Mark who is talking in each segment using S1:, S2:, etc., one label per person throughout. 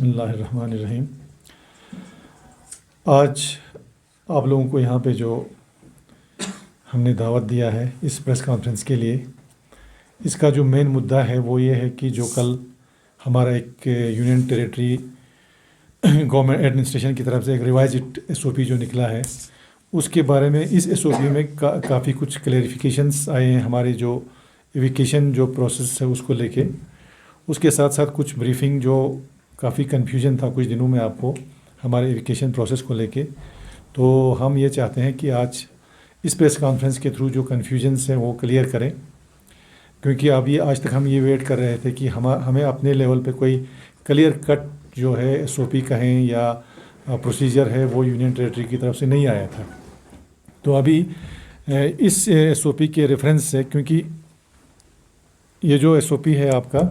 S1: बिस्मिल्लाहिर्रहमानिर्रहीम। आज आप लोगों को यहाँ पे जो हमने दावत दिया है इस प्रेस कॉन्फ्रेंस के लिए, इसका जो मेन मुद्दा है वो ये है कि जो कल हमारा एक यूनियन टेरिटरी गवर्नमेंट एडमिनिस्ट्रेशन की तरफ से एक रिवाइज्ड एसओपी जो निकला है, उसके बारे में इस एसओपी में काफ़ी कुछ क्लेरिफिकेशंस आए हैं हमारे जो एविकेशन जो प्रोसेस है उसको लेके। उसके साथ साथ कुछ ब्रीफिंग जो काफ़ी कन्फ्यूजन था कुछ दिनों में आपको हमारे एविकेशन प्रोसेस को लेके, तो हम ये चाहते हैं कि आज इस प्रेस कॉन्फ्रेंस के थ्रू जो कन्फ्यूजन्स हैं वो क्लियर करें, क्योंकि अभी आज तक हम ये वेट कर रहे थे कि हमें अपने लेवल पे कोई क्लियर कट जो है एसओपी कहें या प्रोसीजर है वो यूनियन टेरिटरी की तरफ से नहीं आया था। तो अभी इस एसओपी के रेफरेंस से, क्योंकि ये जो एसओपी है आपका,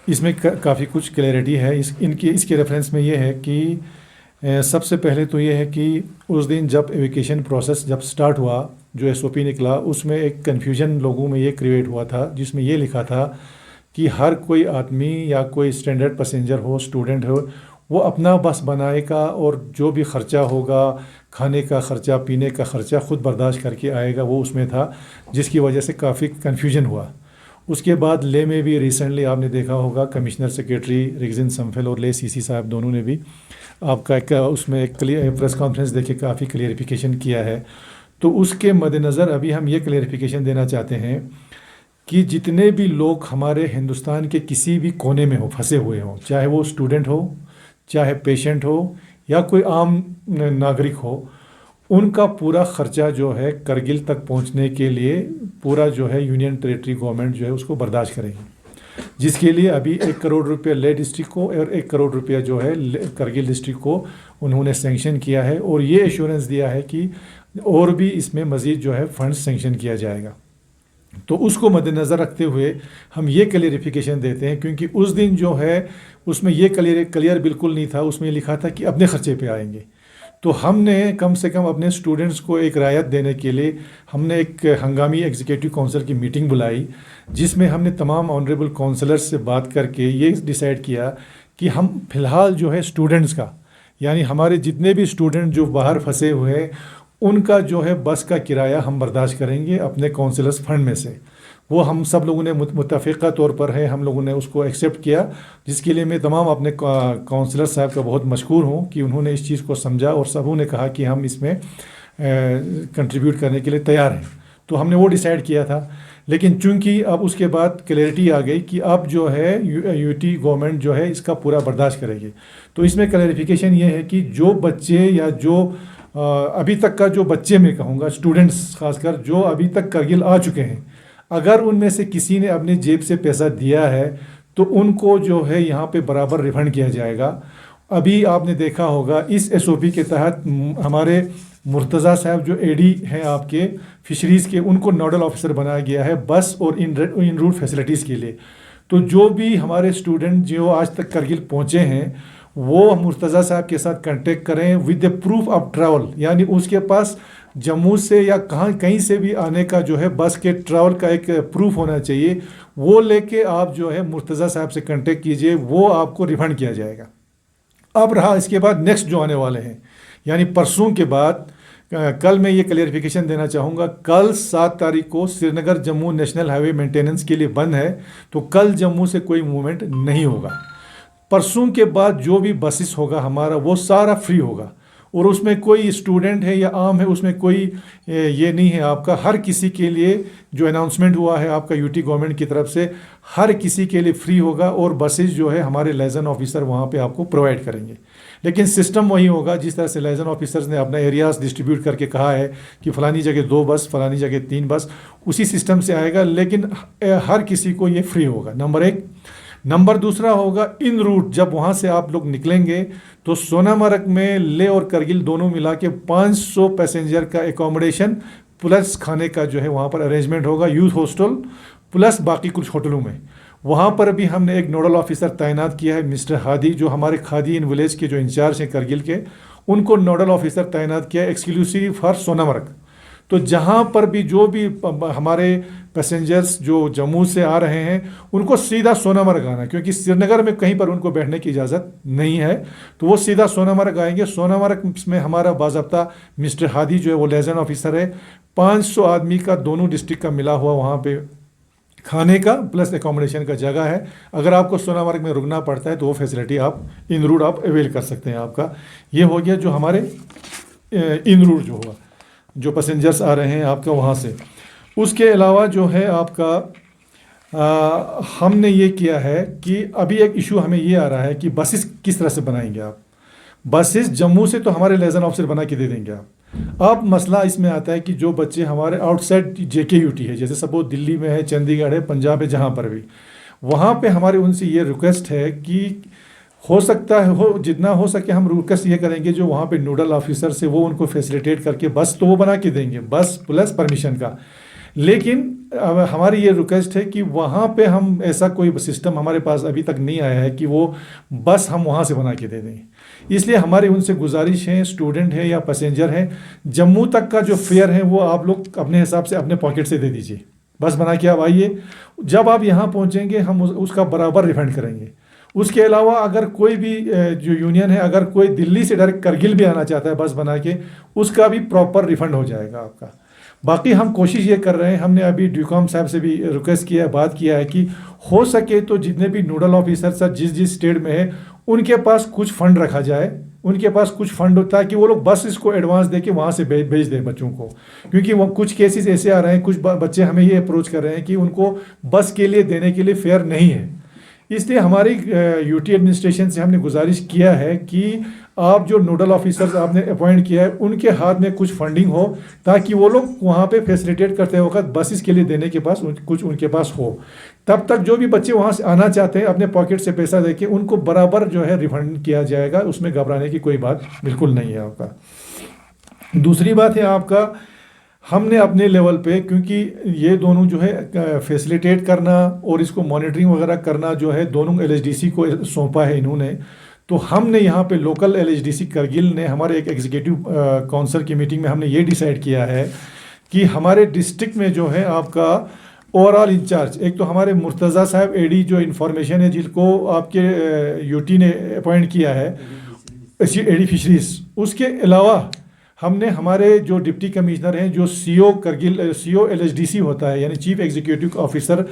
S1: इसमें काफ़ी कुछ क्लैरिटी है। इसके रेफरेंस में ये है कि सबसे पहले तो ये है कि उस दिन जब एविकेशन प्रोसेस जब स्टार्ट हुआ, जो एसओपी निकला उसमें एक कन्फ्यूजन लोगों में ये क्रिएट हुआ था, जिसमें ये लिखा था कि हर कोई आदमी या कोई स्टैंडर्ड पैसेंजर हो, स्टूडेंट हो, वो अपना बस बनाएगा और जो भी ख़र्चा होगा, खाने का ख़र्चा, पीने का ख़र्चा खुद बर्दाश्त करके आएगा, वो उसमें था, जिसकी वजह से काफ़ी कन्फ्यूजन हुआ। उसके बाद ले में भी रिसेंटली आपने देखा होगा कमिश्नर सेक्रेटरी रिगजिन समफेल और ले सीसी साहब दोनों ने भी आपका उसमें एक प्रेस कॉन्फ्रेंस देके काफ़ी क्लियरिफिकेशन किया है। तो उसके मद्देनज़र अभी हम ये क्लियरिफिकेशन देना चाहते हैं कि जितने भी लोग हमारे हिंदुस्तान के किसी भी कोने में हो, फंसे हुए हों, चाहे वो स्टूडेंट हो, चाहे पेशेंट हो या कोई आम नागरिक हो, उनका पूरा ख़र्चा जो है करगिल तक पहुंचने के लिए पूरा जो है यूनियन टेरिटरी गवर्नमेंट जो है उसको बर्दाश्त करेगी, जिसके लिए अभी 1 करोड़ रुपये ले डिस्ट्रिक्ट को और 1 करोड़ रुपया जो है करगिल डिस्ट्रिक्ट को उन्होंने सेंक्शन किया है, और ये एश्योरेंस दिया है कि और भी इसमें मज़ीद जो है फंड्स सेंक्शन किया जाएगा। तो उसको मद्देनज़र रखते हुए हम ये क्लियरिफिकेशन देते हैं, क्योंकि उस दिन जो है उसमें ये क्लियर बिल्कुल नहीं था, उसमें लिखा था कि अपने ख़र्चे पे आएंगे। तो हमने कम से कम अपने स्टूडेंट्स को एक रायत देने के लिए हमने एक हंगामी एग्जीक्यूटिव काउंसिल की मीटिंग बुलाई, जिसमें हमने तमाम ऑनरेबल काउंसलर्स से बात करके ये डिसाइड किया कि हम फ़िलहाल जो है स्टूडेंट्स का, यानी हमारे जितने भी स्टूडेंट जो बाहर फंसे हुए हैं, उनका जो है बस का किराया हम बर्दाश्त करेंगे अपने काउंसलर्स फंड में से। वो हम सब लोगों ने मुतफ़िक़ा तौर पर है, हम लोगों ने उसको एक्सेप्ट किया, जिसके लिए मैं तमाम अपने काउंसलर साहब का बहुत मशकूर हूँ कि उन्होंने इस चीज़ को समझा और सबों ने कहा कि हम इसमें कंट्रीब्यूट करने के लिए तैयार हैं। तो हमने वो डिसाइड किया था, लेकिन चूंकि अब उसके बाद क्लैरिटी आ गई कि अब जो है यूटी गवर्नमेंट जो है इसका पूरा बर्दाश्त करेगी। तो इसमें क्लैरिफिकेशन ये है कि जो बच्चे या जो अभी तक का जो बच्चे मैं कहूँगा स्टूडेंट्स खासकर जो अभी तक करगिल आ चुके हैं, अगर उनमें से किसी ने अपने जेब से पैसा दिया है तो उनको जो है यहाँ पे बराबर रिफंड किया जाएगा। अभी आपने देखा होगा इस एसओपी के तहत हमारे मुर्तज़ा साहब जो एडी हैं आपके फिशरीज़ के, उनको नोडल ऑफिसर बनाया गया है बस और इन रूट फैसिलिटीज़ के लिए। तो जो भी हमारे स्टूडेंट जो आज तक करगिल पहुँचे हैं, वो मुर्तज़ा साहब के साथ कांटेक्ट करें with the proof of travel, यानी उसके पास जम्मू से या कहीं से भी आने का जो है बस के ट्रैवल का एक प्रूफ होना चाहिए। वो लेके आप जो है मुर्तज़ा साहब से कांटेक्ट कीजिए, वो आपको रिफंड किया जाएगा। अब रहा इसके बाद नेक्स्ट जो आने वाले हैं, यानी परसों के बाद कल मैं ये क्लियरिफिकेशन देना चाहूँगा, कल 7 तारीख को Srinagar Jammu national highway maintenance के लिए बंद है, तो कल जम्मू से कोई मूवमेंट नहीं होगा। परसों के बाद जो भी बसेस होगा हमारा वो सारा फ्री होगा, और उसमें कोई स्टूडेंट है या आम है उसमें कोई ये नहीं है आपका। हर किसी के लिए जो अनाउंसमेंट हुआ है आपका यूटी गवर्नमेंट की तरफ से, हर किसी के लिए फ्री होगा, और बसेस जो है हमारे लाइजन ऑफिसर वहाँ पे आपको प्रोवाइड करेंगे। लेकिन सिस्टम वही होगा जिस तरह से लाइजन ऑफिसर्स ने अपना एरियाज़ डिस्ट्रीब्यूट करके कहा है कि फ़लानी जगह 2 बस, फ़लानी जगह 3 बस, उसी सिस्टम से आएगा, लेकिन हर किसी को ये फ्री होगा, नंबर 1। नंबर दूसरा होगा इन रूट, जब वहाँ से आप लोग निकलेंगे तो सोनामर्ग में ले और करगिल दोनों मिला के 500 पैसेंजर का एकोमोडेशन प्लस खाने का जो है वहाँ पर अरेंजमेंट होगा, यूथ हॉस्टल प्लस बाकी कुछ होटलों में। वहाँ पर भी हमने एक नोडल ऑफिसर तैनात किया है, मिस्टर हादी, जो हमारे खादी इन विलेज के जो इंचार्ज हैं करगिल के, उनको नोडल ऑफिसर तैनात किया है एक्सक्लूसिव फॉर सोनामर्ग। तो जहाँ पर भी जो भी हमारे पैसेंजर्स जो जम्मू से आ रहे हैं उनको सीधा सोनामर्ग आना है, क्योंकि श्रीनगर में कहीं पर उनको बैठने की इजाज़त नहीं है। तो वो सीधा सोनामर्ग आएंगे। सोनामर्ग में हमारा बाज़ाब्ता मिस्टर हादी जो है वो लेजन ऑफिसर है। 500 आदमी का दोनों डिस्ट्रिक्ट का मिला हुआ वहाँ पे खाने का प्लस एकोमोडेशन का जगह है। अगर आपको सोनामर्ग में रुकना पड़ता है तो वो फैसिलिटी आप इन रूट आप अवेल कर सकते हैं। आपका ये हो गया जो हमारे इन रूट जो हुआ, जो पैसेंजर्स आ रहे हैं आपका वहाँ से। उसके अलावा जो है आपका हमने ये किया है कि अभी एक इशू हमें ये आ रहा है कि बसेस किस तरह से बनाएंगे आप। बसेस जम्मू से तो हमारे लेजन ऑफिसर बना के दे देंगे आप। अब मसला इसमें आता है कि जो बच्चे हमारे आउटसाइड JKUT है, जैसे सपोज दिल्ली में है, चंडीगढ़ है, पंजाब है, जहाँ पर भी, वहाँ पे हमारे उनसे ये रिक्वेस्ट है कि हो सकता है हो जितना हो सके हम रिक्वेस्ट ये करेंगे जो वहाँ पे नोडल ऑफिसर से वो उनको फैसिलिटेट करके बस तो वो बना के देंगे, बस प्लस परमिशन का। लेकिन अब हमारी ये रिक्वेस्ट है कि वहाँ पे हम ऐसा कोई सिस्टम हमारे पास अभी तक नहीं आया है कि वो बस हम वहाँ से बना के दे दें। इसलिए हमारी उनसे गुजारिश है, स्टूडेंट है या पैसेंजर है, जम्मू तक का जो फेयर है वो आप लोग अपने हिसाब से अपने पॉकेट से दे दीजिए, बस बना के आप आइए। जब आप यहाँ पहुँचेंगे हम उसका बराबर रिफंड करेंगे। उसके अलावा अगर कोई भी जो यूनियन है, अगर कोई दिल्ली से डायरेक्ट करगिल भी आना चाहता है बस बना के, उसका भी प्रॉपर रिफंड हो जाएगा आपका। बाकी हम कोशिश ये कर रहे हैं, हमने अभी ड्यूकॉम साहब से भी रिक्वेस्ट किया है, बात किया है कि हो सके तो जितने भी नोडल ऑफिसर सर जिस स्टेट में है उनके पास कुछ फंड रखा जाए, उनके पास कुछ फंड होता है कि वो लोग बस इसको एडवांस दे के वहाँ से भेज दें बच्चों को। क्योंकि वो कुछ केसेस ऐसे आ रहे हैं, कुछ बच्चे हमें ये अप्रोच कर रहे हैं कि उनको बस के लिए देने के लिए फेयर नहीं है। इसलिए हमारी UT एडमिनिस्ट्रेशन से हमने गुजारिश किया है कि आप जो नोडल ऑफिसर्स आपने अपॉइंट किया है उनके हाथ में कुछ फंडिंग हो, ताकि वो लोग वहाँ पे फैसिलिटेट करते वक्त बसेस के लिए देने के पास कुछ उनके पास हो। तब तक जो भी बच्चे वहाँ से आना चाहते हैं अपने पॉकेट से पैसा देके उनको बराबर जो है रिफंड किया जाएगा, उसमें घबराने की कोई बात बिल्कुल नहीं है आपका। दूसरी बात है आपका, हमने अपने लेवल पे, क्योंकि ये दोनों जो है फैसिलिटेट करना और इसको मॉनिटरिंग वगैरह करना जो है दोनों LHDC को सौंपा है इन्होंने, तो हमने यहाँ पे लोकल LHDC करगिल ने हमारे एक एग्जीक्यूटिव काउंसिल की मीटिंग में हमने ये डिसाइड किया है कि हमारे डिस्ट्रिक्ट में जो है आपका ओवरऑल इंचार्ज, एक तो हमारे मुर्तज़ा साहब AD जो इंफॉर्मेशन है जिनको आपके UT ने अपॉइंट किया है AD फिशरीज, उसके अलावा हमने हमारे जो डिप्टी कमिश्नर हैं जो CO करगिल CO LHDC होता है, यानी chief executive officer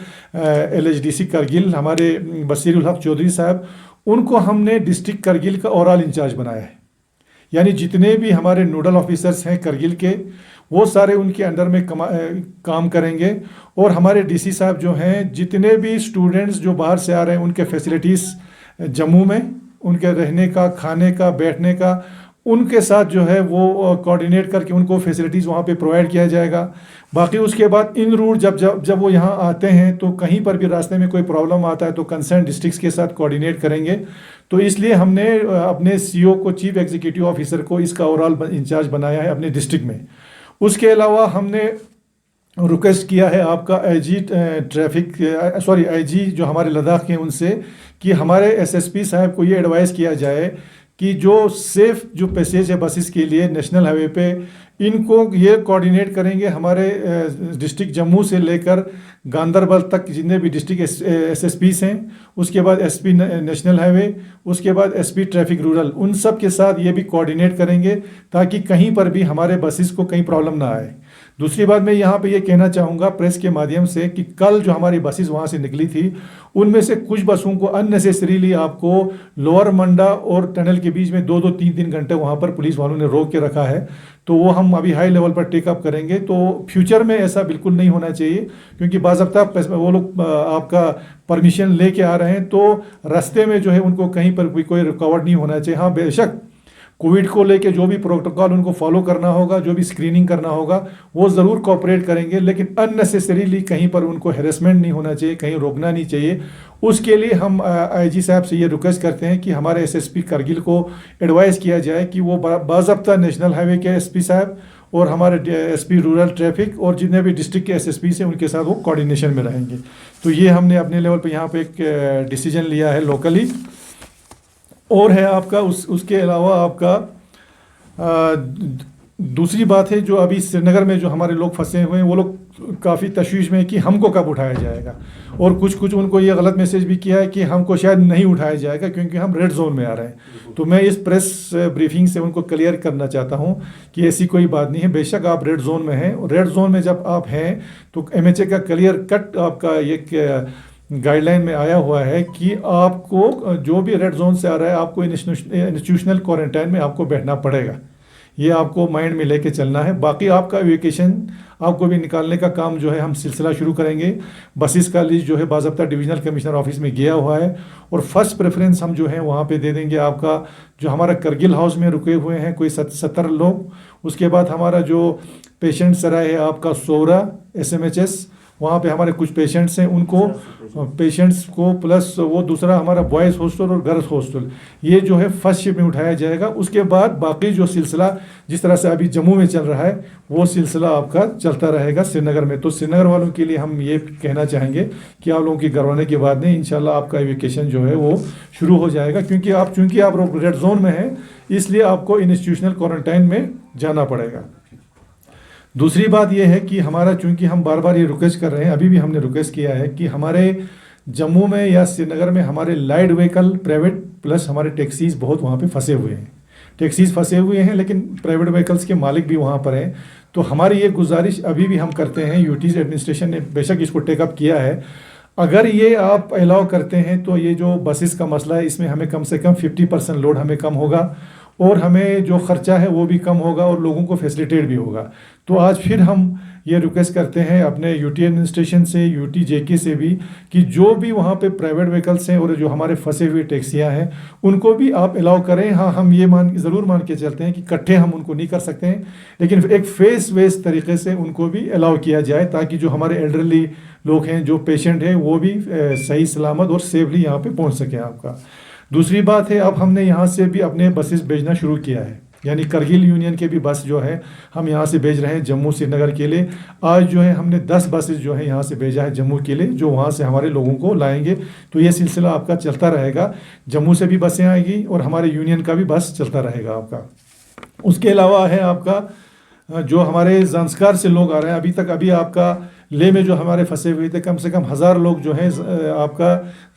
S1: LHDC Kargil, हमारे बसीरुल हक चौधरी साहब, उनको हमने डिस्ट्रिक्ट करगिल का ओवरऑल इंचार्ज बनाया है। यानी जितने भी हमारे नोडल ऑफिसर्स हैं करगिल के वो सारे उनके अंडर में काम करेंगे। और हमारे DC साहब जो हैं, जितने भी स्टूडेंट्स जो बाहर से आ रहे हैं उनके फैसिलिटीज़ जम्मू में, उनके रहने का, खाने का, बैठने का, उनके साथ जो है वो कोऑर्डिनेट करके उनको फैसिलिटीज़ वहाँ पे प्रोवाइड किया जाएगा। बाकी उसके बाद इन रूट जब वो यहाँ आते हैं तो कहीं पर भी रास्ते में कोई प्रॉब्लम आता है तो कंसर्न डिस्ट्रिक्ट्स के साथ कोऑर्डिनेट करेंगे। तो इसलिए हमने अपने CO को, चीफ एग्जीक्यूटिव ऑफिसर को, इसका ओवरऑल इंचार्ज बनाया है अपने डिस्ट्रिक्ट में। उसके अलावा हमने रिक्वेस्ट किया है आपका IG जो हमारे लद्दाख के हैं उनसे, कि हमारे SSP साहब को ये एडवाइस किया जाए कि जो सेफ जो पैसेज है बसेस के लिए नेशनल हाईवे पे, इनको ये कोऑर्डिनेट करेंगे हमारे डिस्ट्रिक्ट जम्मू से लेकर गांदरबल तक जितने भी डिस्ट्रिक्ट SSPs हैं, उसके बाद SP नेशनल हाईवे, उसके बाद SP ट्रैफिक रूरल, उन सब के साथ ये भी कोऑर्डिनेट करेंगे ताकि कहीं पर भी हमारे बसेस को कहीं प्रॉब्लम ना आए। दूसरी बात मैं यहाँ पे ये कहना चाहूँगा प्रेस के माध्यम से कि कल जो हमारी बसेस वहाँ से निकली थी उनमें से कुछ बसों को अननेसेसरीली आपको लोअर मंडा और टनल के बीच में 2-2, 3-3 घंटे वहाँ पर पुलिस वालों ने रोक के रखा है। तो वो हम अभी हाई लेवल पर टेकअप करेंगे। तो फ्यूचर में ऐसा बिल्कुल नहीं होना चाहिए, क्योंकि बाज़ाब्ता वो लोग आपका परमिशन लेके आ रहे हैं तो रास्ते में जो है उनको कहीं पर कोई रुकावट नहीं होना चाहिए। हाँ, बेशक कोविड को लेके जो भी प्रोटोकॉल उनको फॉलो करना होगा, जो भी स्क्रीनिंग करना होगा वो ज़रूर कोऑपरेट करेंगे, लेकिन अननेसेसरीली कहीं पर उनको हैरेसमेंट नहीं होना चाहिए, कहीं रोकना नहीं चाहिए। उसके लिए हम IG साहब से ये रिक्वेस्ट करते हैं कि हमारे SSP करगिल को एडवाइस किया जाए कि वो बाज़ाब्ता नेशनल हाईवे के SP साहब और हमारे SP रूरल ट्रैफिक और जितने भी डिस्ट्रिक्ट के SSP हैं उनके साथ वो कोऑर्डिनेशन में रहेंगे। तो ये हमने अपने लेवल पर यहाँ पर एक डिसीजन लिया है लोकली। और है आपका उसके अलावा आपका दूसरी बात है जो अभी श्रीनगर में जो हमारे लोग फंसे हुए हैं वो लोग काफ़ी तशवीश में हैं कि हमको कब उठाया जाएगा, और कुछ कुछ उनको ये गलत मैसेज भी किया है कि हमको शायद नहीं उठाया जाएगा क्योंकि हम रेड जोन में आ रहे हैं। तो मैं इस प्रेस ब्रीफिंग से उनको क्लियर करना चाहता हूँ कि ऐसी कोई बात नहीं है। बेशक आप रेड जोन में हैं, और रेड जोन में जब आप हैं तो MHA का क्लियर कट आपका ये गाइडलाइन में आया हुआ है कि आपको जो भी रेड जोन से आ रहा है आपको इंस्टीट्यूशनल क्वारंटाइन में आपको बैठना पड़ेगा। ये आपको माइंड में लेके चलना है। बाकी आपका वेकेशन आपको भी निकालने का काम जो है हम सिलसिला शुरू करेंगे। बसेस का लिस्ट जो है बाज़ाब्ता डिविजनल कमिश्नर ऑफिस में गया हुआ है, और फर्स्ट प्रेफरेंस हम जो है वहाँ पे दे देंगे आपका जो हमारा करगिल हाउस में रुके हुए हैं कोई 70 लोग। उसके बाद हमारा जो पेशेंट सराय है आपका सोरा SMHS, वहाँ पे हमारे कुछ पेशेंट्स हैं, उनको पेशेंट्स को प्लस वो दूसरा हमारा बॉयज़ हॉस्टल और गर्ल्स हॉस्टल, ये जो है फर्स्ट शिफ्ट में उठाया जाएगा। उसके बाद बाकी जो सिलसिला जिस तरह से अभी जम्मू में चल रहा है वो सिलसिला आपका चलता रहेगा श्रीनगर में। तो श्रीनगर वालों के लिए हम ये कहना चाहेंगे कि आप लोगों की घरवाने के बाद में इंशाल्लाह आपका वेकेशन जो है वो शुरू हो जाएगा, क्योंकि आप रेड जोन में हैं, इसलिए आपको इंस्टीट्यूशनल क्वारंटाइन में जाना पड़ेगा। दूसरी बात यह है कि हमारा, चूंकि हम बार बार ये रिक्वेस्ट कर रहे हैं, अभी भी हमने रिक्वेस्ट किया है कि हमारे जम्मू में या श्रीनगर में हमारे लाइट व्हीकल प्राइवेट प्लस हमारे टैक्सीज़ बहुत वहाँ पे फंसे हुए हैं। टैक्सीज़ फंसे हुए हैं, लेकिन प्राइवेट व्हीकल्स के मालिक भी वहाँ पर हैं। तो हमारी ये गुजारिश अभी भी हम करते हैं, यूटीज़ एडमिनिस्ट्रेशन ने बेशक इसको टेकअप किया है, अगर ये आप अलाउ करते हैं तो ये जो बसेस का मसला है इसमें हमें कम से कम 50% लोड हमें कम होगा, और हमें जो ख़र्चा है वो भी कम होगा, और लोगों को फैसिलिटेट भी होगा। तो आज फिर हम ये रिक्वेस्ट करते हैं अपने यूटी एडमिनिस्ट्रेशन से, यूटी जेके से भी, कि जो भी वहाँ पे प्राइवेट व्हीकल्स हैं और जो हमारे फंसे हुए टैक्सियाँ हैं उनको भी आप अलाउ करें। हाँ, हम ये ज़रूर मान के चलते हैं कि इकट्ठे हम उनको नहीं कर सकते हैं, लेकिन एक फेस वेस तरीके से उनको भी अलाउ किया जाए, ताकि जो हमारे एल्डरली लोग हैं, जो पेशेंट हैं, वो भी सही सलामत और सेफली यहाँ पे पहुँच सकें आपका। दूसरी बात है, अब हमने यहाँ से भी अपने बसेस भेजना शुरू किया है, यानी करगिल यूनियन के भी बस जो है हम यहाँ से भेज रहे हैं जम्मू श्रीनगर के लिए। आज जो है हमने 10 बसेस जो है यहाँ से भेजा है जम्मू के लिए, जो वहाँ से हमारे लोगों को लाएंगे। तो ये सिलसिला आपका चलता रहेगा, जम्मू से भी बसें आएगी और हमारे यूनियन का भी बस चलता रहेगा आपका। उसके अलावा है आपका जो हमारे ज़ांस्कार से लोग आ रहे हैं, अभी आपका लेह में जो हमारे फंसे हुए थे कम से कम 1000 लोग जो हैं आपका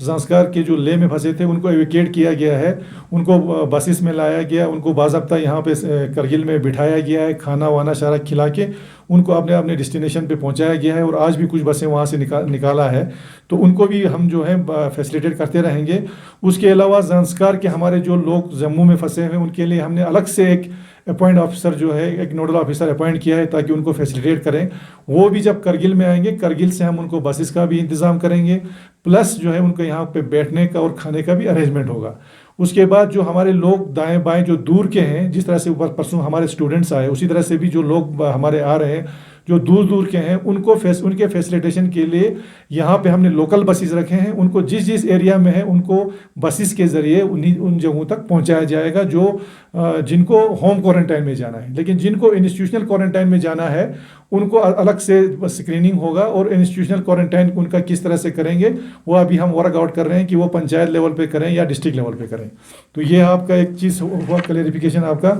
S1: ज़ांस्कार के जो लेह में फंसे थे उनको एविकेट किया गया है, उनको बसेस में लाया गया, उनको बाज़ाब्ता यहाँ पे करगिल में बिठाया गया है, खाना वाना सारा खिला के उनको अपने डेस्टिनेशन पे पहुँचाया गया है, और आज भी कुछ बसें वहाँ से निकाला है, तो उनको भी हम जो है फैसिलिटेट करते रहेंगे। उसके अलावा ज़ांस्कार के हमारे जो लोग जम्मू में फंसे हुए हैं उनके लिए हमने अलग से एक अपॉइंट ऑफिसर जो है, एक नोडल ऑफिसर अपॉइंट किया है, ताकि उनको फैसिलिटेट करें। वो भी जब करगिल में आएंगे, करगिल से हम उनको बसेस का भी इंतज़ाम करेंगे, प्लस जो है उनको यहाँ पे बैठने का और खाने का भी अरेंजमेंट होगा। उसके बाद जो हमारे लोग दाएं बाएं जो दूर के हैं, जिस तरह से ऊपर परसों हमारे स्टूडेंट्स आए, उसी तरह से भी जो लोग हमारे आ रहे हैं जो दूर दूर के हैं, उनके फैसिलिटेशन के लिए यहाँ पे हमने लोकल बसेस रखे हैं। उनको जिस एरिया में है उनको बसेस के ज़रिए उन जगहों तक पहुँचाया जाएगा जो जिनको होम क्वारंटाइन में जाना है। लेकिन जिनको इंस्टीट्यूशनल क्वारंटाइन में जाना है उनको अलग से स्क्रीनिंग होगा, और इंस्टीट्यूशनल क्वारंटाइन उनका किस तरह से करेंगे वो अभी हम वर्कआउट कर रहे हैं कि वो पंचायत लेवल पे करें या डिस्ट्रिक्ट लेवल पे करें। तो ये आपका एक चीज़ हुआ क्लेरिफिकेशन आपका।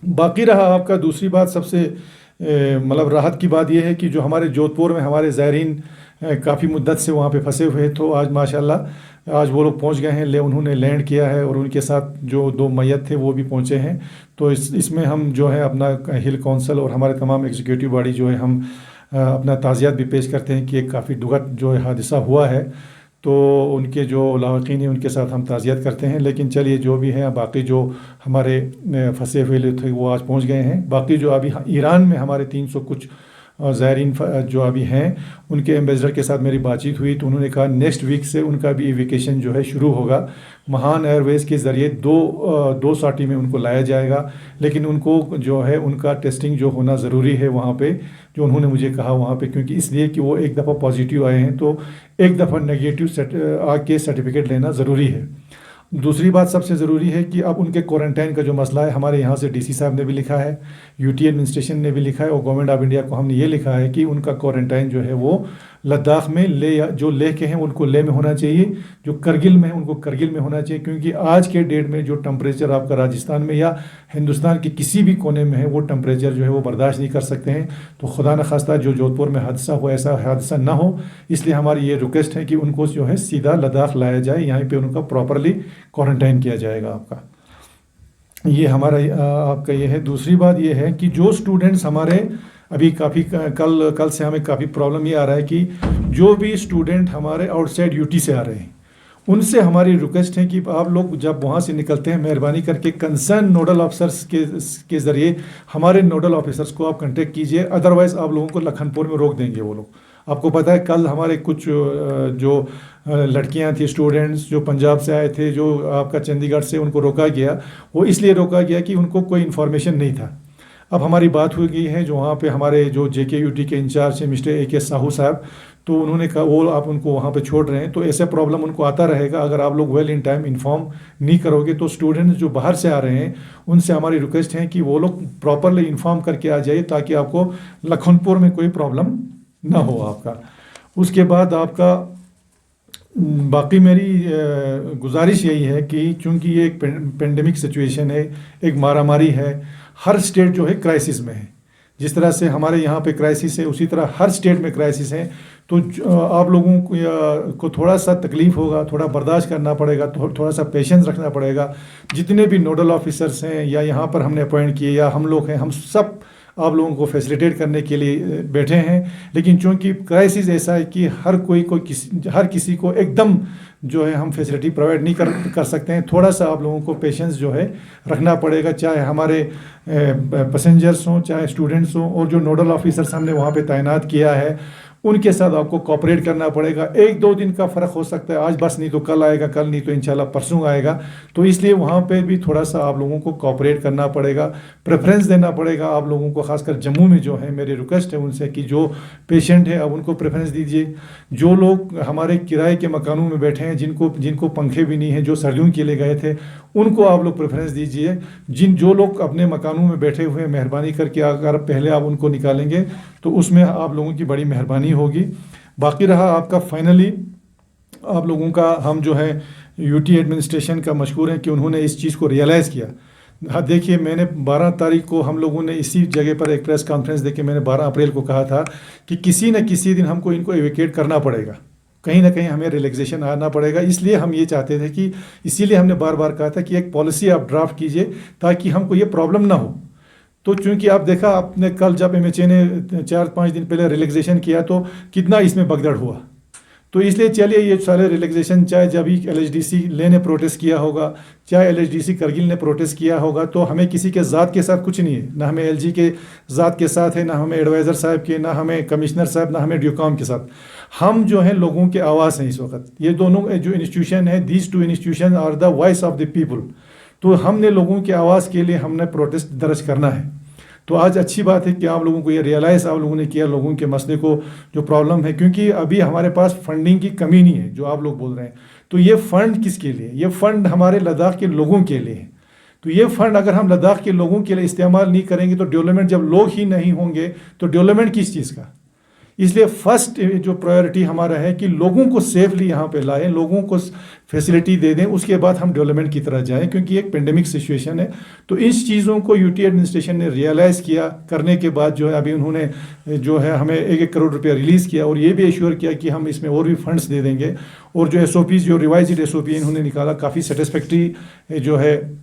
S1: बाकी रहा आपका दूसरी बात, सबसे मतलब राहत की बात यह है कि जो हमारे जोधपुर में हमारे ज़ायरीन काफ़ी मुद्दत से वहाँ पे फंसे हुए, तो आज माशाल्लाह आज वो लोग पहुँच गए हैं, उन्होंने लैंड किया है, और उनके साथ जो 2 मैयत थे वो भी पहुँचे हैं। तो इसमें हम जो है अपना हिल काउंसिल और हमारे तमाम एग्जीक्यूटिव बॉडी जो है हम अपना ताज़ियत भी पेश करते हैं कि एक काफ़ी दुखद जो है हादसा हुआ है, तो उनके जो लावाकीन हैं उनके साथ हम ताज़ियत करते हैं। लेकिन चलिए जो भी है, बाकी जो हमारे फंसे हुए थे वो आज पहुंच गए हैं। बाकी जो अभी ईरान में हमारे 300 कुछ ज़ायरीन जो अभी हैं, उनके एम्बेसडर के साथ मेरी बातचीत हुई, तो उन्होंने कहा नेक्स्ट वीक से उनका भी वेकेशन जो है शुरू होगा। महान एयरवेज़ के ज़रिए दो साटी में उनको लाया जाएगा, लेकिन उनको जो है उनका टेस्टिंग जो होना ज़रूरी है वहाँ पे, जो उन्होंने मुझे कहा वहाँ पे, क्योंकि इसलिए कि वो एक दफ़ा पॉजिटिव आए हैं तो एक दफ़ा नेगेटिव आके सर्टिफिकेट लेना ज़रूरी है। दूसरी बात सबसे ज़रूरी है कि अब उनके क्वारंटाइन का जो मसला है, हमारे यहाँ से डीसी साहब ने भी लिखा है, यूटी एडमिनिस्ट्रेशन ने भी लिखा है, और गवर्नमेंट ऑफ इंडिया को हमने ये लिखा है कि उनका क्वारंटाइन जो है वो लद्दाख में जो लेह के हैं उनको लेह में होना चाहिए, जो करगिल में है उनको करगिल में होना चाहिए, क्योंकि आज के डेट में जो टेम्परेचर आपका राजस्थान में या हिंदुस्तान के किसी भी कोने में है वो टेम्परेचर जो है वो बर्दाश्त नहीं कर सकते हैं। तो खुदा न खास्ता जो जोधपुर में हादसा हो ऐसा हादसा ना हो, इसलिए हमारी ये रिक्वेस्ट है कि उनको जो है सीधा लद्दाख लाया जाए, यहाँ पे उनका प्रॉपरली क्वारंटाइन किया जाएगा आपका। ये हमारा आपका ये है। दूसरी बात ये है कि जो स्टूडेंट्स हमारे अभी काफ़ी कल से हमें काफ़ी प्रॉब्लम ये आ रहा है कि जो भी स्टूडेंट हमारे आउटसाइड यूटी से आ रहे हैं उनसे हमारी रिक्वेस्ट है कि आप लोग जब वहाँ से निकलते हैं मेहरबानी करके कंसर्न नोडल ऑफिसर्स के ज़रिए हमारे नोडल ऑफिसर्स को आप कांटेक्ट कीजिए, अदरवाइज़ आप लोगों को लखनपुर में रोक देंगे वो लोग। आपको पता है कल हमारे कुछ जो लड़कियां थी स्टूडेंट्स जो पंजाब से आए थे, जो आपका चंडीगढ़ से, उनको रोका गया। वो इसलिए रोका गया कि उनको कोई इन्फॉर्मेशन नहीं था। अब हमारी बात हो गई है जो वहाँ पे हमारे जो JKUT के इंचार्ज हैं मिस्टर AK साहू साहब, तो उन्होंने कहा वो आप उनको वहाँ पे छोड़ रहे हैं, तो ऐसा प्रॉब्लम उनको आता रहेगा अगर आप लोग वेल इन टाइम इन्फॉर्म नहीं करोगे। तो स्टूडेंट्स जो बाहर से आ रहे हैं उनसे हमारी रिक्वेस्ट है कि वो लोग प्रॉपरली इन्फॉर्म करके आ जाइए ताकि आपको लखनपुर में कोई प्रॉब्लम ना हो आपका। उसके बाद आपका बाकी मेरी गुजारिश यही है कि चूंकि ये एक पेंडेमिक सिचुएशन है, एक मारामारी है, हर स्टेट जो है क्राइसिस में है। जिस तरह से हमारे यहाँ पे क्राइसिस है उसी तरह हर स्टेट में क्राइसिस है। तो आप लोगों को थोड़ा सा तकलीफ़ होगा, थोड़ा बर्दाश्त करना पड़ेगा, थोड़ा सा पेशेंस रखना पड़ेगा। जितने भी नोडल ऑफिसर्स हैं या यहाँ पर हमने अपॉइंट किए या हम लोग हैं, हम सब आप लोगों को फैसिलिटेट करने के लिए बैठे हैं। लेकिन चूंकि क्राइसिस ऐसा है कि हर किसी को एकदम जो है हम फैसिलिटी प्रोवाइड नहीं कर सकते हैं। थोड़ा सा आप लोगों को पेशेंस जो है रखना पड़ेगा, चाहे हमारे पैसेंजर्स हों चाहे स्टूडेंट्स हों, और जो नोडल ऑफिसर्स हमने वहाँ पे तैनात किया है उनके साथ आपको कोऑपरेट करना पड़ेगा। 1-2 दिन का फ़र्क हो सकता है, आज बस नहीं तो कल आएगा, कल नहीं तो इंशाल्लाह परसों आएगा। तो इसलिए वहाँ पे भी थोड़ा सा आप लोगों को कोऑपरेट करना पड़ेगा, प्रेफरेंस देना पड़ेगा आप लोगों को। खासकर जम्मू में जो है मेरी रिक्वेस्ट है उनसे कि जो पेशेंट है अब उनको प्रेफरेंस दीजिए। जो लोग हमारे किराए के मकानों में बैठे हैं जिनको पंखे भी नहीं हैं, जो सर्दियों के लिए गए थे, उनको आप लोग प्रेफरेंस दीजिए। जो लोग अपने मकानों में बैठे हुए हैं मेहरबानी करके अगर पहले आप उनको निकालेंगे तो उसमें आप लोगों की बड़ी मेहरबानी होगी। बाकी रहा आपका फाइनली आप लोगों का, हम जो है यूटी एडमिनिस्ट्रेशन का मशकूर है कि उन्होंने इस चीज़ को रियलाइज़ किया। हाँ देखिए, मैंने 12 तारीख को हम लोगों ने इसी जगह पर एक प्रेस कॉन्फ्रेंस देके मैंने 12 अप्रैल को कहा था कि किसी न किसी दिन हमको इनको एविकेट करना पड़ेगा, कहीं ना कहीं हमें रिलैक्सेशन आना पड़ेगा। इसलिए हम ये चाहते थे कि इसीलिए हमने बार बार कहा था कि एक पॉलिसी आप ड्राफ्ट कीजिए ताकि हमको ये प्रॉब्लम ना हो। तो चूंकि आप देखा आपने कल जब MHA ने 4-5 दिन पहले रिलैक्सेशन किया तो कितना इसमें भगदड़ हुआ। तो इसलिए चलिए ये सारे रिलैक्सेशन, चाहे जब भी LHDC ले ने प्रोटेस्ट किया होगा, चाहे LHDC करगिल ने प्रोटेस्ट किया होगा, तो हमें किसी के ज़ात के साथ कुछ नहीं है, ना हमें LG के ज़ात के साथ है, ना हमें एडवाइज़र साहब के, ना हमें कमिश्नर साहब, ना हमें ड्यूकॉम के साथ। हम जो हैं लोगों के आवाज़ हैं इस वक्त। ये दोनों जो इंस्टीट्यूशन है, these 2 institution are the voice of the people. तो हमने लोगों की आवाज़ के लिए हमने प्रोटेस्ट दर्ज करना है। तो आज अच्छी बात है कि आप लोगों को ये रियलाइज़ आप लोगों ने किया, लोगों के मसले को जो प्रॉब्लम है, क्योंकि अभी हमारे पास फंडिंग की कमी नहीं है जो आप लोग बोल रहे हैं। तो ये फ़ंड किसके लिए? ये फ़ंड हमारे लद्दाख के लोगों के लिए है। तो ये फ़ंड अगर हम लद्दाख के लोगों के लिए इस्तेमाल नहीं करेंगे तो डेवलपमेंट, जब लोग ही नहीं होंगे तो डेवलपमेंट किस चीज़ का? इसलिए फर्स्ट जो प्रायोरिटी हमारा है कि लोगों को सेफली यहाँ पे लाएं, लोगों को फैसिलिटी दे दें, उसके बाद हम डेवलपमेंट की तरह जाएं, क्योंकि एक पेंडेमिक सिचुएशन है। तो इस चीज़ों को यूटी एडमिनिस्ट्रेशन ने रियलाइज़ किया, करने के बाद जो है अभी उन्होंने जो है हमें 1-1 करोड़ रुपया रिलीज़ किया और ये भी एश्योर किया कि हम इसमें और भी फंड्स दे देंगे। और जो SOP, जो रिवाइज्ड SOP इन्होंने निकाला, काफ़ी सेटिस्फैक्ट्री जो है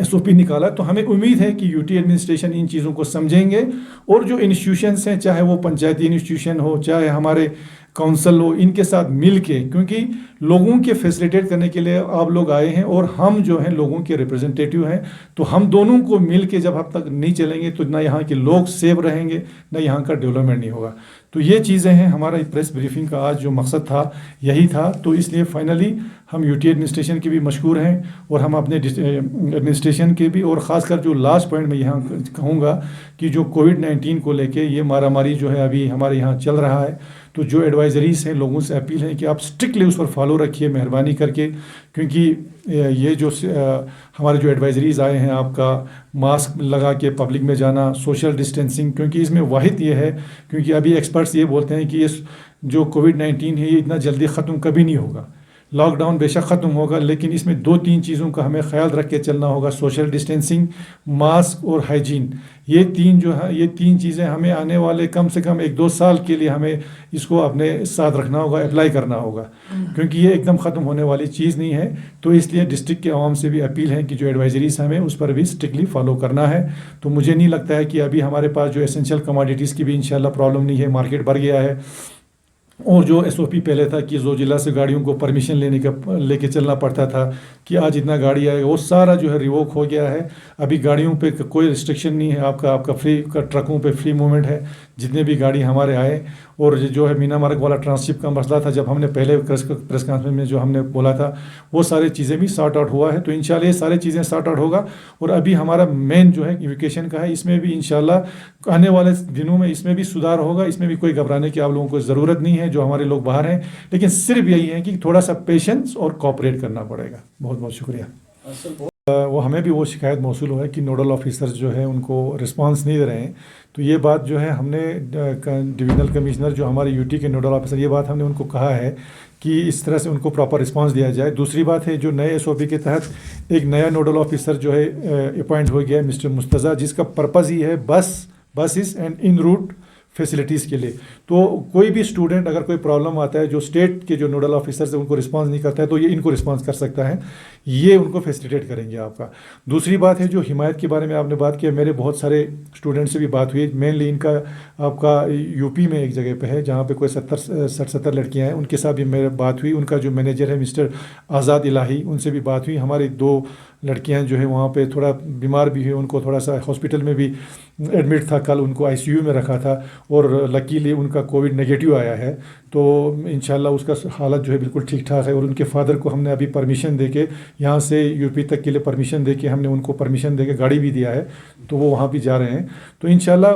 S1: SOP निकाला। तो हमें उम्मीद है कि यूटी एडमिनिस्ट्रेशन इन चीज़ों को समझेंगे और जो इंस्टीट्यूशंस हैं, चाहे वो पंचायती इंस्टीट्यूशन हो, चाहे हमारे काउंसिल हो, इनके साथ मिल के, क्योंकि लोगों के फैसिलिटेट करने के लिए आप लोग आए हैं और हम जो हैं लोगों के रिप्रेजेंटेटिव हैं। तो हम दोनों को मिल के जब अब तक नहीं चलेंगे तो ना यहाँ के लोग सेफ रहेंगे, ना यहाँ का डेवलपमेंट नहीं होगा। तो ये चीज़ें हैं, हमारा प्रेस ब्रीफिंग का आज जो मकसद था यही था। तो इसलिए फाइनली हम यूटी एडमिनिस्ट्रेशन के भी मशकूर हैं और हम अपने एडमिनिस्ट्रेशन के भी, और ख़ासकर जो लास्ट पॉइंट मैं यहाँ कहूँगा कि जो कोविड-19 को लेके ये मारामारी जो है अभी हमारे यहाँ चल रहा है, तो जो एडवाइजरीज़ हैं लोगों से अपील है कि आप स्ट्रिक्टली उस पर फॉलो रखिए मेहरबानी करके, क्योंकि ये जो हमारे जो एडवाइजरीज़ आए हैं आपका मास्क लगा के पब्लिक में जाना, सोशल डिस्टेंसिंग, क्योंकि इसमें वाहिद ये है, क्योंकि अभी एक्सपर्ट्स ये बोलते हैं कि इस जो कोविड-19 है ये इतना जल्दी ख़त्म कभी नहीं होगा। लॉकडाउन बेशक ख़त्म होगा, लेकिन इसमें 2-3 चीज़ों का हमें ख्याल रख के चलना होगा, सोशल डिस्टेंसिंग, मास्क और हाइजीन। ये 3 जो है, ये 3 चीज़ें हमें आने वाले कम से कम 1-2 साल के लिए हमें इसको अपने साथ रखना होगा, अप्लाई करना होगा, क्योंकि ये एकदम ख़त्म होने वाली चीज़ नहीं है। तो इसलिए डिस्ट्रिक्ट के आवाम से भी अपील है कि जो एडवाइजरीज हमें उस पर भी स्ट्रिक्टली फॉलो करना है। तो मुझे नहीं लगता है कि अभी हमारे पास जो एसेंशियल कमोडिटीज़ की भी इंशाल्लाह प्रॉब्लम नहीं है, मार्केट भर गया है। और जो एसओपी पहले था कि ज़ोजिला से गाड़ियों को परमिशन लेके चलना पड़ता था कि आज इतना गाड़ी आएगा, वो सारा जो है रिवोक हो गया है। अभी गाड़ियों पे कोई रिस्ट्रिक्शन नहीं है, आपका फ्री का ट्रकों पे फ्री मूवमेंट है, जितने भी गाड़ी हमारे आए। और जो है मीना मार्ग वाला ट्रांसशिप का मसला था, जब हमने पहले प्रेस कॉन्फ्रेंस में जो हमने बोला था, वो सारी चीज़ें भी सॉर्ट आउट हुआ है। तो इंशाल्लाह ये सारी चीज़ें सॉर्ट आउट होगा। और अभी हमारा मेन जो है एजुकेशन का है, इसमें भी इंशाल्लाह आने वाले दिनों में इसमें भी सुधार होगा। इसमें भी कोई घबराने की आप लोगों को ज़रूरत नहीं है जो हमारे लोग बाहर हैं, लेकिन सिर्फ यही है कि थोड़ा सा पेशेंस और कोऑपरेट करना पड़ेगा। बहुत बहुत शुक्रिया। वो हमें भी वो शिकायत मौसूल हुआ है कि नोडल ऑफिसर्स जो है उनको रिस्पांस नहीं दे रहे हैं। तो ये बात जो है हमने डिविजनल कमिश्नर जो हमारे यूटी के नोडल ऑफिसर, ये बात हमने उनको कहा है कि इस तरह से उनको प्रॉपर रिस्पांस दिया जाए। दूसरी बात है, जो नए एसओपी के तहत एक नया नोडल ऑफिसर जो है अपॉइंट हो गया है, मिस्टर मुस्तज़ा, जिसका पर्पज़ ही है buses and in route facilities के लिए। तो कोई भी स्टूडेंट अगर कोई प्रॉब्लम आता है, जो स्टेट के जो नोडल ऑफिसर्स हैं उनको रिस्पांस नहीं करता है, तो ये इनको रिस्पांस कर सकता है, ये उनको फैसिलिटेट करेंगे आपका। दूसरी बात है, जो हिमायत के बारे में आपने बात किया, मेरे बहुत सारे स्टूडेंट से भी बात हुई। मेनली इनका आपका यूपी में एक जगह पे है जहाँ पे कोई 70 लड़कियाँ हैं, उनके साथ भी मेरी बात हुई। उनका जो मैनेजर है मिस्टर आज़ाद इलाही, उनसे भी बात हुई। हमारी 2 लड़कियां जो है वहाँ पे थोड़ा बीमार भी हुई, उनको थोड़ा सा हॉस्पिटल में भी एडमिट था, कल उनको आईसीयू में रखा था और लकीली उनका कोविड नेगेटिव आया है। तो इंशाल्लाह उसका हालत जो है बिल्कुल ठीक ठाक है। और उनके फादर को हमने अभी परमिशन दे के यहाँ से यूपी तक के लिए परमिशन दे के हमने उनको परमिशन दे के गाड़ी भी दिया है, तो वो वहाँ भी जा रहे हैं। तो इंशाल्लाह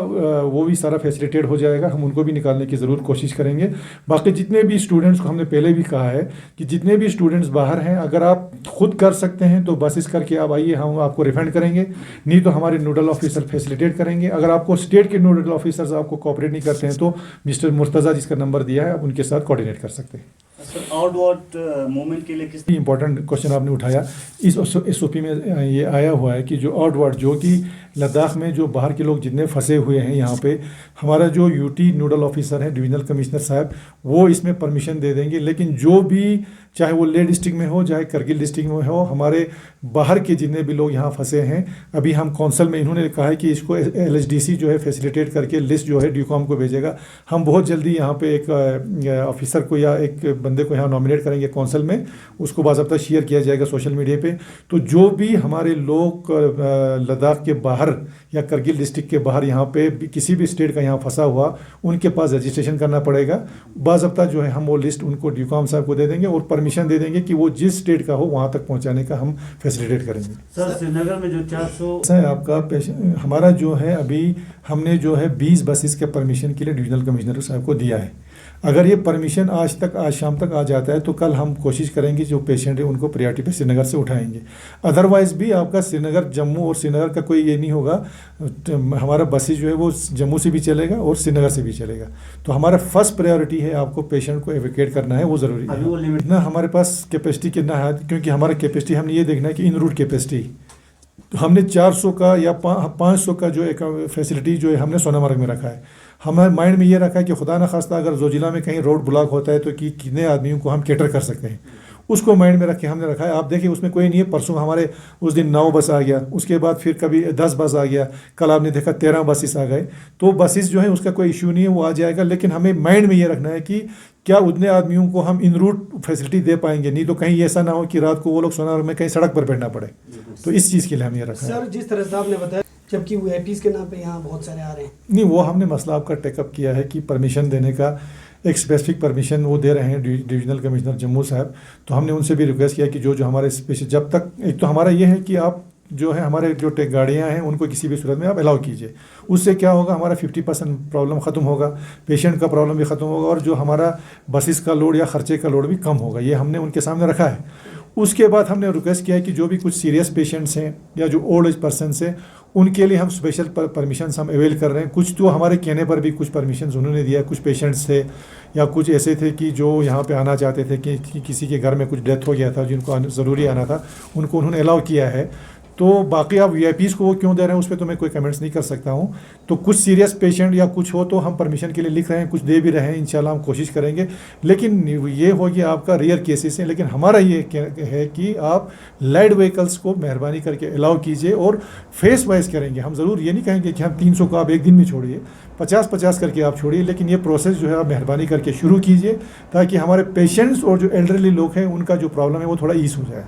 S1: वो भी सारा फैसिलिटेट हो जाएगा, हम उनको भी निकालने की ज़रूर कोशिश करेंगे। बाकी जितने भी स्टूडेंट्स को हमने पहले भी कहा है कि जितने भी स्टूडेंट्स बाहर हैं, अगर आप खुद कर सकते हैं तो बस करके आप आइए, हम आपको रिफंड करेंगे, नहीं तो हमारे नोडल ऑफिसर फैसिलिटेट करेंगे। अगर आपको स्टेट के नोडल ऑफिसर्स आपको कोऑपरेट नहीं करते हैं तो मिस्टर मुर्तज़ा जिसका नंबर दिया है आप उनके साथ कोऑर्डिनेट कर सकते हैं।
S2: सर आउटवर्ड मूवमेंट के लिए किस
S1: इंपॉर्टेंट क्वेश्चन आपने उठाया। इस एसओपी में ये आया हुआ है कि जो आउटवर्ड, जो कि लद्दाख में जो बाहर के लोग जितने फंसे हुए हैं यहाँ पे, हमारा जो यूटी नोडल ऑफिसर है डिविजनल कमिश्नर साहब, वो इसमें परमिशन दे देंगे। लेकिन जो भी, चाहे वो लेह डिस्ट्रिक्ट में हो चाहे करगिल डिस्ट्रिक्ट में हो, हमारे बाहर के जितने भी लोग यहाँ फंसे हैं, अभी हम कौंसल में इन्होंने कहा है कि इसको एलएचडीसी जो है फैसिलिटेट करके लिस्ट जो है ड्यूकॉम को भेजेगा। हम बहुत जल्दी यहाँ पे एक ऑफिसर को या एक बंदे को यहाँ नॉमिनेट करेंगे कौंसल में, उसको बाज़ाब्ता शेयर किया जाएगा सोशल मीडिया पे। तो जो भी हमारे लोग लद्दाख के बाहर या करगिल डिस्ट्रिक्ट के बाहर यहाँ पे किसी भी स्टेट का यहाँ फंसा हुआ, उनके पास रजिस्ट्रेशन करना पड़ेगा। बाज़ाब्ता जो है हम वो लिस्ट उनको ड्यूकॉम साहब को दे देंगे और परमिशन दे देंगे कि वो जिस स्टेट का हो वहाँ तक पहुँचाने का हम फैसिलिटेट करेंगे।
S2: सर श्रीनगर में जो 400
S1: है आपका हमारा जो है, अभी हमने जो है 20 बसेस के परमिशन के लिए डिविजनल कमिश्नर साहब को दिया है। अगर ये परमिशन आज शाम तक आ जाता है तो कल हम कोशिश करेंगे जो पेशेंट है उनको प्रायोरिटी पे श्रीनगर से उठाएंगे। अदरवाइज़ भी आपका श्रीनगर, जम्मू और श्रीनगर का कोई ये नहीं होगा, हमारा बसेज जो है वो जम्मू से भी चलेगा और श्रीनगर से भी चलेगा। तो हमारा फर्स्ट प्रायोरिटी है आपको पेशेंट को एवोकेट करना है, वो ज़रूरी है।
S2: वो लिमिट
S1: इतना हमारे पास कैपेसिटी कितना है, क्योंकि हमारा कैपेसिटी हमने ये देखना है कि इन रूट कैपेसिटी, तो हमने 400 का या 500 का जो एक फैसिलिटी जो है हमने सोनामर्ग में रखा है। हमारे माइंड में ये रखा है कि खुदा न खास्ता अगर ज़ोजिला में कहीं रोड ब्लॉक होता है तो कि कितने आदमियों को हम कैटर कर सकते हैं, उसको माइंड में रख के हमने रखा है। आप देखिए उसमें कोई नहीं है। परसों हमारे उस दिन 9 बस आ गया, उसके बाद फिर कभी 10 बस आ गया, कल आपने देखा 13 बसेस आ गए। तो बसेस जो है उसका कोई इशू नहीं है, वो आ जाएगा। लेकिन हमें माइंड में ये रखना है कि क्या उतने आदमियों को हम इन रूट फैसिलिटी दे पाएंगे, नहीं तो कहीं ऐसा ना हो कि रात को वो लोग सोनामर्ग में कहीं सड़क पर बैठना पड़े। तो इस चीज़ के लिए हम ये रखा है।
S3: सर जिस तरह से आपने बताया, जबकि वीआईपीज़ के नाम पे यहाँ बहुत सारे आ रहे हैं,
S1: नहीं, वो हमने मसला आपका टेकअप किया है कि परमिशन देने का एक स्पेसिफिक परमिशन वो दे रहे हैं डिविजनल कमिश्नर जम्मू साहब। तो हमने उनसे भी रिक्वेस्ट किया कि जो हमारे स्पेशल, जब तक एक तो हमारा ये है कि आप जो है हमारे जो टेक गाड़ियाँ हैं उनको किसी भी सूरत में आप अलाउ कीजिए। उससे क्या होगा, हमारा 50% प्रॉब्लम ख़त्म होगा, पेशेंट का प्रॉब्लम भी ख़त्म होगा और जो हमारा बसेस का लोड या ख़र्चे का लोड भी कम होगा। ये हमने उनके सामने रखा है। उसके बाद हमने रिक्वेस्ट किया है कि जो भी कुछ सीरियस पेशेंट्स हैं या जो ओल्ड एज पर्सनस हैं उनके लिए हम स्पेशल परमिशंस हम अवेल कर रहे हैं। कुछ तो हमारे कहने पर भी कुछ परमिशंस उन्होंने दिया। कुछ पेशेंट्स थे या कुछ ऐसे थे कि जो यहाँ पे आना चाहते थे कि किसी के घर में कुछ डेथ हो गया था जिनको ज़रूरी आना था, उनको उन्होंने अलाउ किया है। तो बाकी आप VIPs को वो क्यों दे रहे हैं उस पर तो मैं कोई कमेंट्स नहीं कर सकता हूँ। तो कुछ सीरियस पेशेंट या कुछ हो तो हम परमिशन के लिए लिख रहे हैं, कुछ दे भी रहे हैं, इंशाल्लाह हम कोशिश करेंगे। लेकिन ये हो गया आपका रेयर केसेस हैं। लेकिन हमारा ये है कि आप लाइट व्हीकल्स को मेहरबानी करके अलाउ कीजिए और फेस वाइज करेंगे। हम ज़रूर ये नहीं कहेंगे कि हम 300 को आप एक दिन में छोड़िए, 50-50 करके आप छोड़िए, लेकिन ये प्रोसेस जो है आप मेहरबानी करके शुरू कीजिए ताकि हमारे पेशेंट्स और जो एल्डरली लोग हैं उनका जो प्रॉब्लम है वो थोड़ा ईज हो जाए।